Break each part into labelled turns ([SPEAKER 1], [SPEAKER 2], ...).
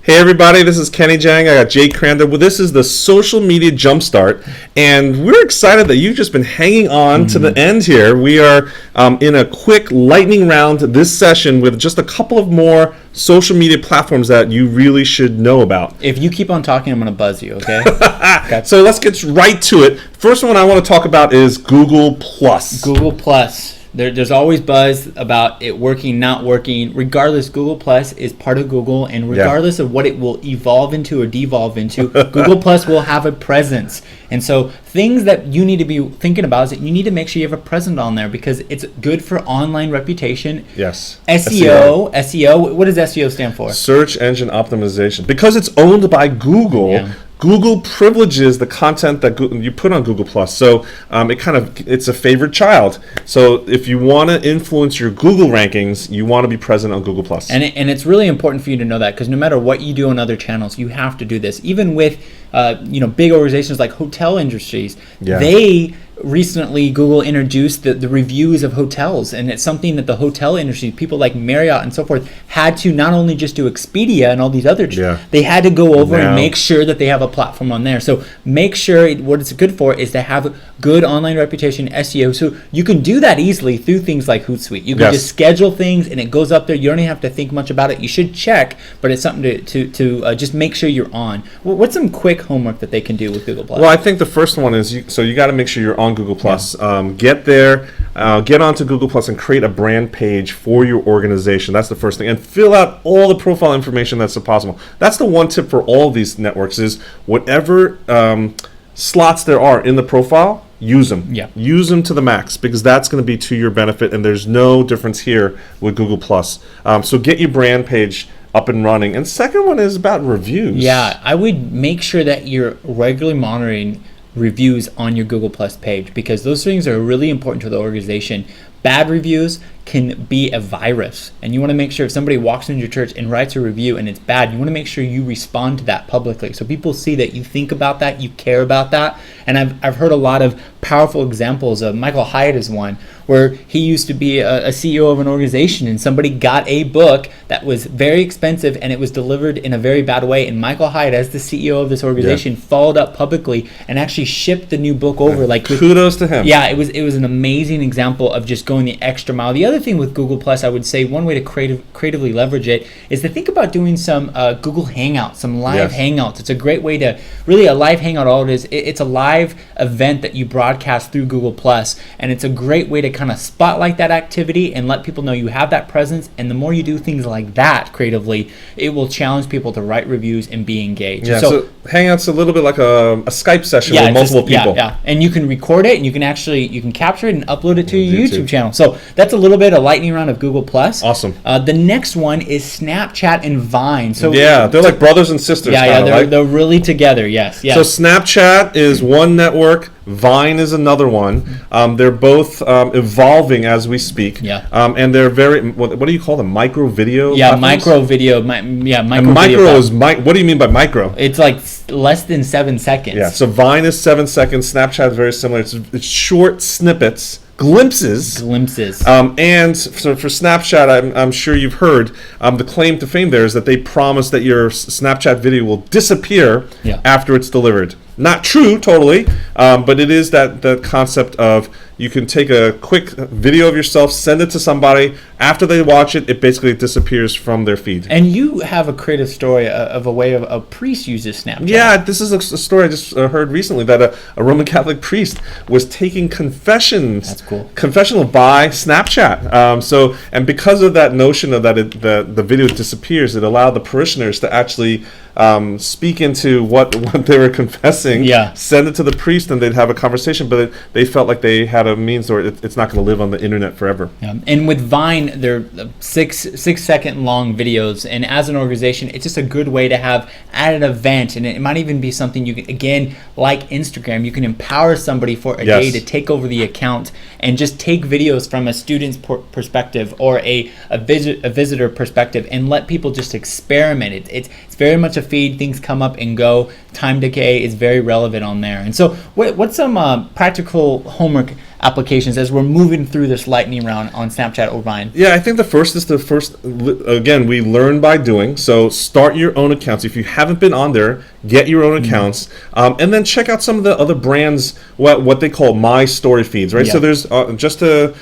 [SPEAKER 1] Hey everybody, this is Kenny Jang. I got Jake Crandall. Well, this is the Social Media Jumpstart, and we're excited that you've just been hanging on to the end here. We are in a quick lightning round this session with just a couple of more social media platforms that you really should know about.
[SPEAKER 2] If you keep on talking, I'm going to buzz you, okay?
[SPEAKER 1] Okay. So let's get right to it. First one I want to talk about is Google+.
[SPEAKER 2] Google+. There's always buzz about it working, not working. Regardless, Google Plus is part of Google, and regardless of what it will evolve into or devolve into, Google Plus will have a presence. And so things that you need to be thinking about is that you need to make sure you have a presence on there because it's good for online reputation.
[SPEAKER 1] Yes.
[SPEAKER 2] SEO. What does SEO stand for?
[SPEAKER 1] Search engine optimization. Because it's owned by Google. Yeah. Google privileges the content that you put on Google+. So it's a favorite child. So if you want to influence your Google rankings, you want to be present on Google+.
[SPEAKER 2] And it's really important for you to know that because no matter what you do on other channels, you have to do this. Even with big organizations like hotel industries, they recently Google introduced the reviews of hotels, and it's something that the hotel industry, people like Marriott and so forth, had to not only just do Expedia and all these other, they had to go over and make sure that they have a platform on there. So make sure what it's good for is to have good online reputation, SEO. So you can do that easily through things like Hootsuite. You can just schedule things and it goes up there. You don't even have to think much about it. You should check, but it's something to just make sure you're on. What's some quick homework that they can do with Google+?
[SPEAKER 1] Well, I think the first one is you got to make sure you're on Google+. Get there, get onto Google+ and create a brand page for your organization. That's the first thing. And fill out all the profile information that's possible. That's the one tip for all these networks is whatever slots there are in the profile, use them.
[SPEAKER 2] Yeah.
[SPEAKER 1] Use them to the max because that's going to be to your benefit, and there's no difference here with Google+. So get your brand page up and running. And second one is about reviews.
[SPEAKER 2] Yeah, I would make sure that you're regularly monitoring reviews on your Google Plus page because those things are really important to the organization. Bad reviews can be a virus, and you want to make sure if somebody walks into your church and writes a review and it's bad, you want to make sure you respond to that publicly so people see that you think about that, you care about that. And I've heard a lot of powerful examples of Michael Hyatt is one where he used to be a CEO of an organization and somebody got a book that was very expensive and it was delivered in a very bad way, and Michael Hyatt as the CEO of this organization followed up publicly and actually shipped the new book over.
[SPEAKER 1] Kudos to him.
[SPEAKER 2] Yeah, it was an amazing example of just going the extra mile. The other thing with Google Plus, I would say one way to creatively leverage it is to think about doing some Google Hangouts, some live Hangouts. It's a great way to a live Hangout. All it is, it's a live event that you broadcast through Google Plus, and it's a great way to kind of spotlight that activity and let people know you have that presence. And the more you do things like that creatively, it will challenge people to write reviews and be engaged.
[SPEAKER 1] Yeah, so Hangouts a little bit like a Skype session with multiple people.
[SPEAKER 2] Yeah, and you can record it and you can capture it and upload it to your YouTube channel. So that's a little bit of lightning round of Google Plus.
[SPEAKER 1] Awesome.
[SPEAKER 2] The next one is Snapchat and Vine. So
[SPEAKER 1] they're like brothers and sisters.
[SPEAKER 2] They're really together. Yes.
[SPEAKER 1] So Snapchat is one network. Vine is another one. They're both evolving as we speak.
[SPEAKER 2] Yeah.
[SPEAKER 1] And they're very, what do you call them? Micro video?
[SPEAKER 2] Yeah,
[SPEAKER 1] platforms?
[SPEAKER 2] micro video. Micro
[SPEAKER 1] video is, what do you mean by micro?
[SPEAKER 2] It's like less than 7 seconds.
[SPEAKER 1] Yeah, so Vine is 7 seconds. Snapchat is very similar. It's short snippets. Glimpses. And so for Snapchat, I'm sure you've heard the claim to fame there is that they promise that your Snapchat video will disappear after it's delivered. Not true, totally, but it is the concept of you can take a quick video of yourself, send it to somebody. After they watch it, it basically disappears from their feed.
[SPEAKER 2] And you have a creative story of a way a priest uses Snapchat.
[SPEAKER 1] Yeah, this is a story I just heard recently that a Roman Catholic priest was taking confessions.
[SPEAKER 2] That's cool.
[SPEAKER 1] Confessional by Snapchat. And because of that notion of that the video disappears, it allowed the parishioners to actually speak into what they were confessing, send it to the priest, and they'd have a conversation. But they felt like they had a means where it's not going to live on the internet forever.
[SPEAKER 2] Yeah. And with Vine, they're 6 second long videos, and as an organization, it's just a good way to have at an event, and it might even be something you can, again, like Instagram, you can empower somebody for a day to take over the account and just take videos from a student's perspective or a visitor perspective and let people just experiment. It's very much a feed. Things come up and go. Time decay is very relevant on there. And so what's some practical homework applications as we're moving through this lightning round on Snapchat or Vine?
[SPEAKER 1] Yeah, I think the first, again, we learn by doing. So start your own accounts. If you haven't been on there, get your own accounts. And then check out some of the other brands, what they call My Story feeds, right?
[SPEAKER 2] Yeah.
[SPEAKER 1] So there's, just to,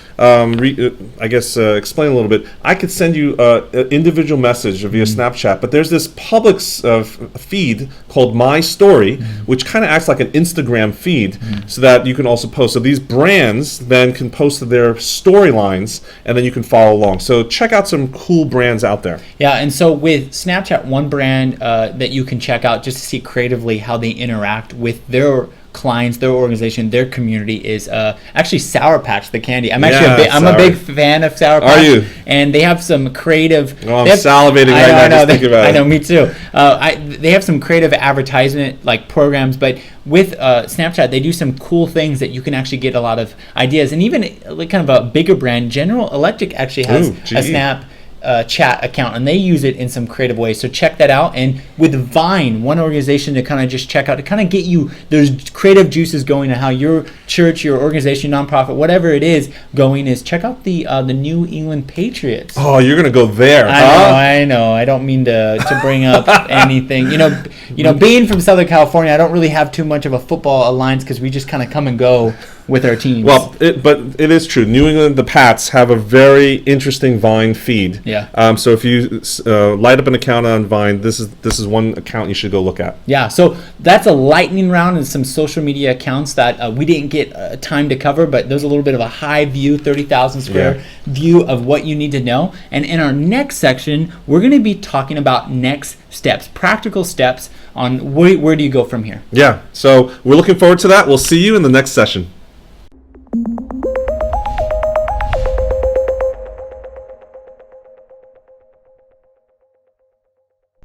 [SPEAKER 1] explain a little bit, I could send you an individual message via Snapchat, but there's this public feed called My Story, which kind of acts like an Instagram feed, so that you can also post. So these brands then can post their storylines, and then you can follow along. So check out some cool brands out there.
[SPEAKER 2] Yeah, and so with Snapchat, one brand that you can check out just to see creatively how they interact with their clients, their organization, their community is actually Sour Patch, the candy. I'm actually a big fan of Sour Patch.
[SPEAKER 1] Are you?
[SPEAKER 2] And they have some creative.
[SPEAKER 1] Oh, I'm salivating right now just thinking about it.
[SPEAKER 2] I know, me too. They have some creative advertisement like programs, but with Snapchat, they do some cool things that you can actually get a lot of ideas. And even like kind of a bigger brand, General Electric actually has a Snap chat account, and they use it in some creative ways. So check that out. And with Vine, one organization to kind of just check out to kind of get you those creative juices going, and how your church, your organization, nonprofit, whatever it is going, is check out the New England Patriots.
[SPEAKER 1] Oh, you're gonna go there?
[SPEAKER 2] I know. I don't mean to bring up anything. You know, being from Southern California, I don't really have too much of a football alliance because we just kind of come and go with our teams.
[SPEAKER 1] Well, but it is true. New England, the Pats, have a very interesting Vine feed.
[SPEAKER 2] Yeah.
[SPEAKER 1] So if you light up an account on Vine, this is one account you should go look at.
[SPEAKER 2] Yeah. So that's a lightning round and some social media accounts that we didn't get time to cover, but there's a little bit of a high view, 30,000 square view of what you need to know. And in our next section, we're going to be talking about next steps, practical steps on where do you go from here.
[SPEAKER 1] Yeah. So we're looking forward to that. We'll see you in the next session.